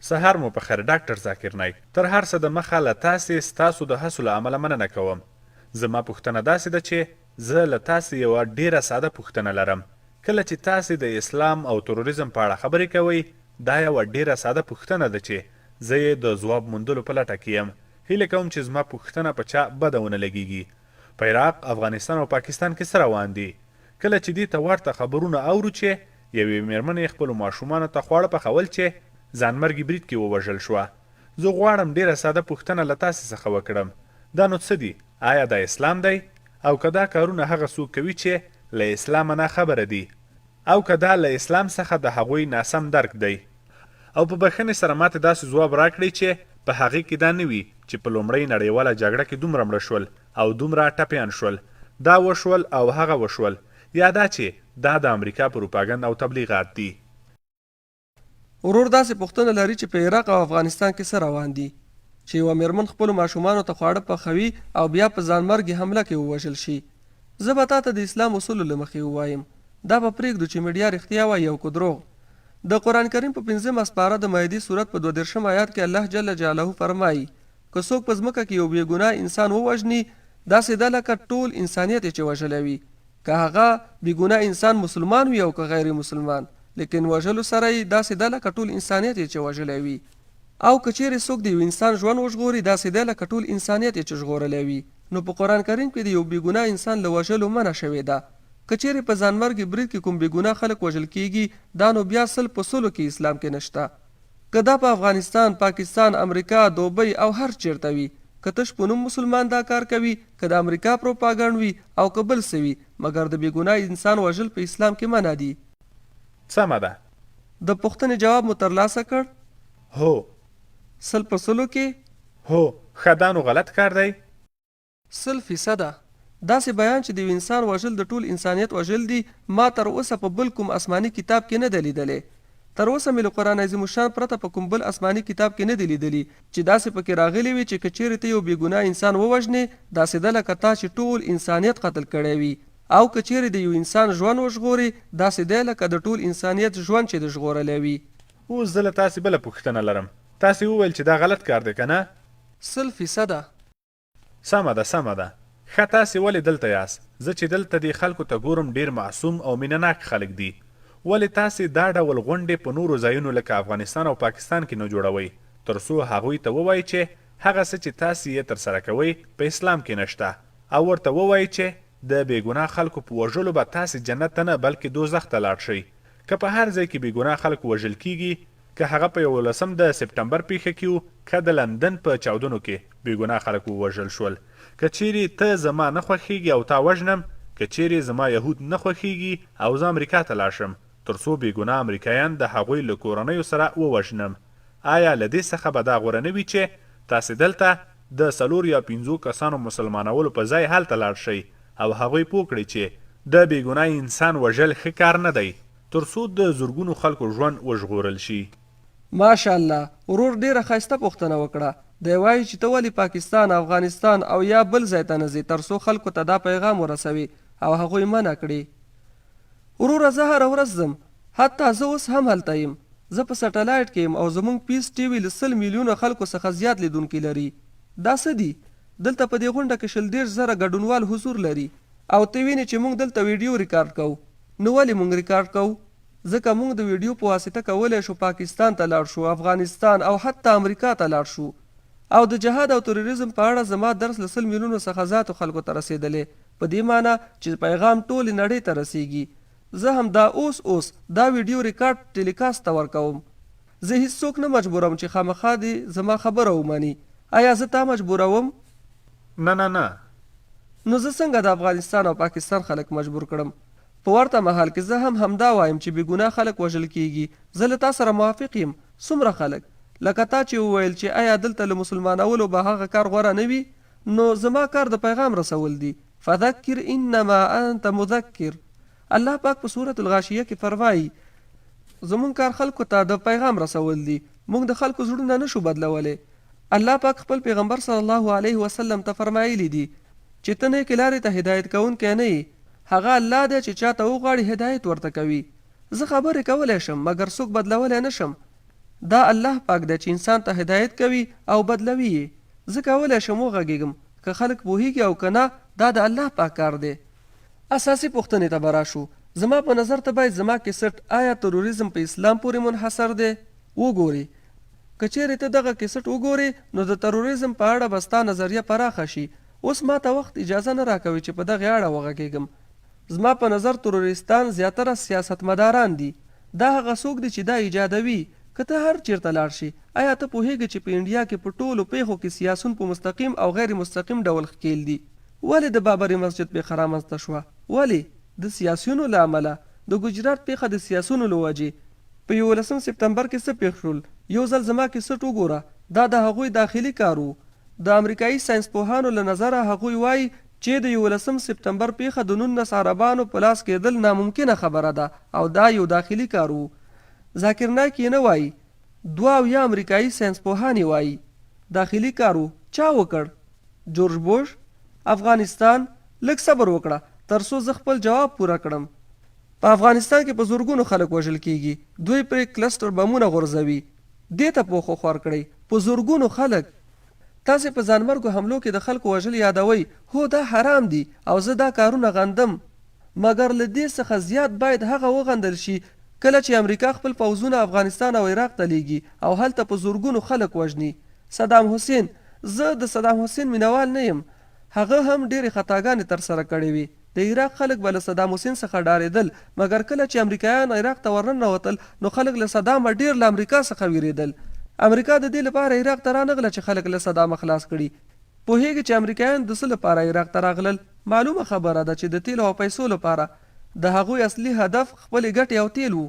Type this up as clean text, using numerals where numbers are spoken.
سهار مو په خیر ډاکټر ذاکر نایک. تر هر څه د مخه له تاسې ستاسو د هڅو له امله مننه کوم. زما پوښتنه داسې ده چې زه له تاسې یوه ډیره ساده پوښتنه لرم. کله چې تاسې د اسلام او تروریزم په اړه خبرې کوئ، دا یوه ډیره ساده پوښتنه ده چې زه یې د ځواب موندلو په لټه کې یم. هیله کوم چې زما پوښتنه په چا بده ونه لګیږي. په عراق، افغانستان او پاکستان کې څه روان دي؟ کله چې دې ته ورته خبرونه اورو چې یوې میرمنې خپلو ماشومانو ته خواړه پخول چې ځانمرګي برید کې ووژل شوه. زه غواړم ډیره ساده پوښتنه له تاسې څخه وکړم. دا نو څه دي؟ آیا دا اسلام دی؟ او که دا کارونه هغه څوک کوي چې له اسلامه ناخبره دي؟ او که دا له اسلام څخه د هغوی ناسم درک دی؟ او په بښنې سره ماته داسې ځواب راکړئ چې په هغې کې دا نه وي چې په لومړۍ نړیواله جګړه کې دومره مړه شول او دومره ټپیان شول. دا وشول او هغه وشول. یا دا چې دا د امریکا پروپاګند او تبلیغات دي. ورور داسې پوښتنه لري چې په عراق او افغانستان کې څه روان دي، چې یوه میرمن خپلو ماشومانو ته خواړه پخوي او بیا په ځانمرګي حمله کې ووژل شي. زه به تا ته د اسلام اصولو له مخې ووایم. دا به پرېږدو چې میډیا رښتیا وایي او که دروغ. د قرآن کریم په 5 سپاره د مایدې سورت په 32 آیات کې الله جل جلاله فرمایي که څوک په ځمکه کې یو بېګناه انسان ووژني، داسې ده لکه ټول انسانیت یې چې وژلی وي، که هغه بېګناه انسان مسلمان وي او که غیر مسلمان، لیکن وژلو سره یې داسې ده لکه ټول انسانیت یې چې وژلی وي. او که چیرې څوک د یو انسان ژوند وژغوري، داسې ده لکه ټول انسانیت یې چې ژغورلی وي. نو په قرآن کریم کې د یو بېګناه انسان له وژلو منع شوې ده. که چیرې په ځانمرګي برید کې کوم بېګناه خلک وژل کیږي، دا نو بیا 100 په 100 کې اسلام کې نشته. که دا په افغانستان، پاکستان، امریکا، دوبۍ او هر چیرته وي، که تش په نوم مسلمان دا کار کوي، که د امریکا پروپاګنډ وي او که بل څه وي، مګر د بېګناه انسان وژل په اسلام کې منع دي. سمه ده. د پوښتنې جواب مو ترلاسه کړ؟ هو. 100 په 100 کې؟ هو. ښه دا نو غلط کار دی. 100%. داسې بیان چې د یو انسان وژل د ټول انسانیت وژل دي، ما تر اوسه په بل کوم آسماني کتاب کې نه دی لیدلی. تر اوسه مې له قرآن عظیم الشان پرته په کوم بل آسماني کتاب کې نه دی لیدلی چې داسې پکې راغلی وي چې که چیرې ته یو بېګناه انسان ووژنې، داسې ده لکه تا چې ټول انسانیت قتل کړی وي. او که چیرې د یو انسان ژوند وژغوري، داسې دی لکه د ټول انسانیت ژوند چې د ژغورلی وي. اوس زه له تاسې بله پوښتنه لرم. تاسې وویل چې دا غلط کار دی که نه؟ 100%. سمه ده سمه ده. ښه تاسې ولې دلته یاست؟ زه چې دلته دې خلکو ته ګورم ډېر معصوم او مینهناک خلک دي. ولې تاسې دا ډول غونډې په نورو ځایونو لکه افغانستان او پاکستان کې نه جوړوئ، تر څو هغوی ته ووایي چې هغه څه چې تاسې یې ترسره کوئ په اسلام کې نشته، او ورته ووایي چې د بېګناه خلکو په وژلو به تاسې جنت ته نه بلکې دوزخ ته لاړ شئ. که په هر ځای کې بېګناه خلک وژل کیږي، که هغه په 11 د سپټمبر پیښه کې وو، که د لندن په چاودنو کې بېګناه خلک ووژل شول، که چیرې ته زما نه خوښیږي او تا وژنم، که چیرې زما یهود نه خوښیږي او زه امریکا ته لاړ شم تر څو بېګناه امریکایان د هغوی له کورنیو سره ووژنم، آیا له دې څخه به دا غوره نه وي چې تاسې دلته د 4 یا 5 کسانو مسلمانولو په ځای هلته لاړ شئ او هغوی پوه کړئ چې د بېګناه انسان وژل ښه کار نه دی، تر څو د زرګونو خلکو ژوند وژغورل شي؟ ماشاءالله، ورور ډیره ښایسته پوښتنه وکړه. دی وایي چې ته ولې پاکستان، افغانستان او یا بل ځای ته نه ځې تر څو خلکو ته دا پیغام ورسوي او هغوی منع کړي. وروره زه هره ورځ ځم، حتی زه اوس هم هلته یم. زه په سټلایټ کې یم او زموږ پیس ټي وي له 100 میلیونه خلکو څخه زیات لیدونکي لري. دا څه دي؟ دلته په دې غونډه کې 120,000 ګډونوال حضور لري او ته وینې چې موږ دلته ویډیو ریکارډ کوو. نو ولې موږ ریکارډ کوو؟ ځکه موږ د ویډیو په واسطه کولی شو پاکستان ته لاړ شو، افغانستان او حتی امریکا ته لاړ شو. او د جهاد او تروریزم په اړه زما درس له 100 میلیونو څخه زیاتو خلکو ته رسېدلی، په دې معنی چې پیغام ټولې نړۍ ته رسیږي. زه هم دا اوس دا ویډیو ریکارډ ټیلیکاسټ ته ورکوم. زه هیڅوک نه مجبورم چې خامخا دې زما خبره ومني. آیا زه تا مجبوروم؟ نه نه نه. نو زه څنګه د افغانستان او پاکستان خلک مجبور کړم؟ په ورته مهال کې زه هم همدا وایم چې بېګناه خلک وژل کیږي. زه له تا سره موافق یم. څومره خلک لکه تا چې وویل چې آیا دلته له مسلمانولو به هغه کار غوره نه وي؟ نو زما کار د پیغام رسول دی. فذکر انما انت مذکر. الله پاک په سورة الغاشیه کې فرمایي زمونږ کار خلکو ته د پیغام رسول دی، موږ د خلکو زړونه نشو بدلولی. الله پاک خپل پیغمبر صلی الله علیه وسلم ته فرمایلی دی چې ته نیکې لارې ته هدایت کوونکی نه یې، هغه الله دی چې چاته وغواړي هدایت ورته کوي. زه خبرې کولی شم مګر څوک بدلولی نشم. دا الله پاک دی چې انسان ته هدایت کوي او بدلوي یې. زه کولی شم وغږیږم که خلک پوهیږي او که نه دا د الله پاک کار دی. اساسي پوښتنې ته به راشو. زما په نظر ته باید زما کیسټ آیا تروریزم په اسلام پورې منحصر دی وګوري. که چیرې ته دغه کیسټ وګورې نو د تروریزم په اړه به ستا نظریه پراخه شي. اوس ما ته وخت اجازه نه راکوي چې په دغې اړه وغږیږم. زما په نظر تروریستان زیاتره سیاستمداران دي. دا هغه څوک دي چې دا ایجادوي. که ته هر چیرته لاړ شي آیا ته پوهیږي چې په انډیا کې په ټولو پیښو کې سیاسون په مستقیم او غیر مستقیم ډول ښکیل دي؟ ولې د بابري مسجد پیښه رامنځته شوه؟ ولې؟ د سیاسیونو له امله. د ګجرات پیښه د سیاسونو له وجې. په 11 سپتمبر کې څه پېښ شول؟ یو ځل زما کیسټ وګوره. دا د هغوی داخلي کار و. د امریکایي ساینسپوهانو له نظره هغوی وایي چې د 11 سپتمبر پیښه د 19 عربانو په لاس کېدل ناممکنه خبره ده او دا یو داخلي کار و. ذاکر نایک یې نه وایي. 2 امریکایي ساینسپوهان یې وایي داخلي کار و. چا وکړ؟ جورج بوش. افغانستان. لږ صبر وکړه تر څو زه خپل جواب پوره کړم. په افغانستان کې په زورګونو خلک وژل کیږي. دوی پرې کلسټر بمونه غورځوي. دې ته پوښ وخور کړئ. په زورګونو خلک. تاسې په ځانمرګو حملو کې د خلکو وژل یادوئ. هو دا حرام دي او زه دا کارونه غندم. مګر له دې څخه زیات باید هغه وغندل شي کله چې امریکا خپل پوځونه افغانستان او عراق ته لیږي او هلته په زورګونو خلک وژني. صدام حسین. زه د صدام حسین مینوال نه یم. هغه هم ډېرې خطاګانې ترسره کړې وې. د عراق خلک به له صدام حسین څخه ډارېدل مګر کله چې امریکایان عراق ته ورننوتل نو خلک له صدامه ډېر له امریکا څخه ویرېدل. امریکا د دې لپاره عراق ته رانغله چې خلک له صدامه خلاص کړي. پوهیږي چې امریکایان د څه لپاره عراق ته راغلل؟ معلومه خبره ده چې د تیلو او پیسو لپاره. د هغوی اصلي هدف خپلې ګټې او تیل وو.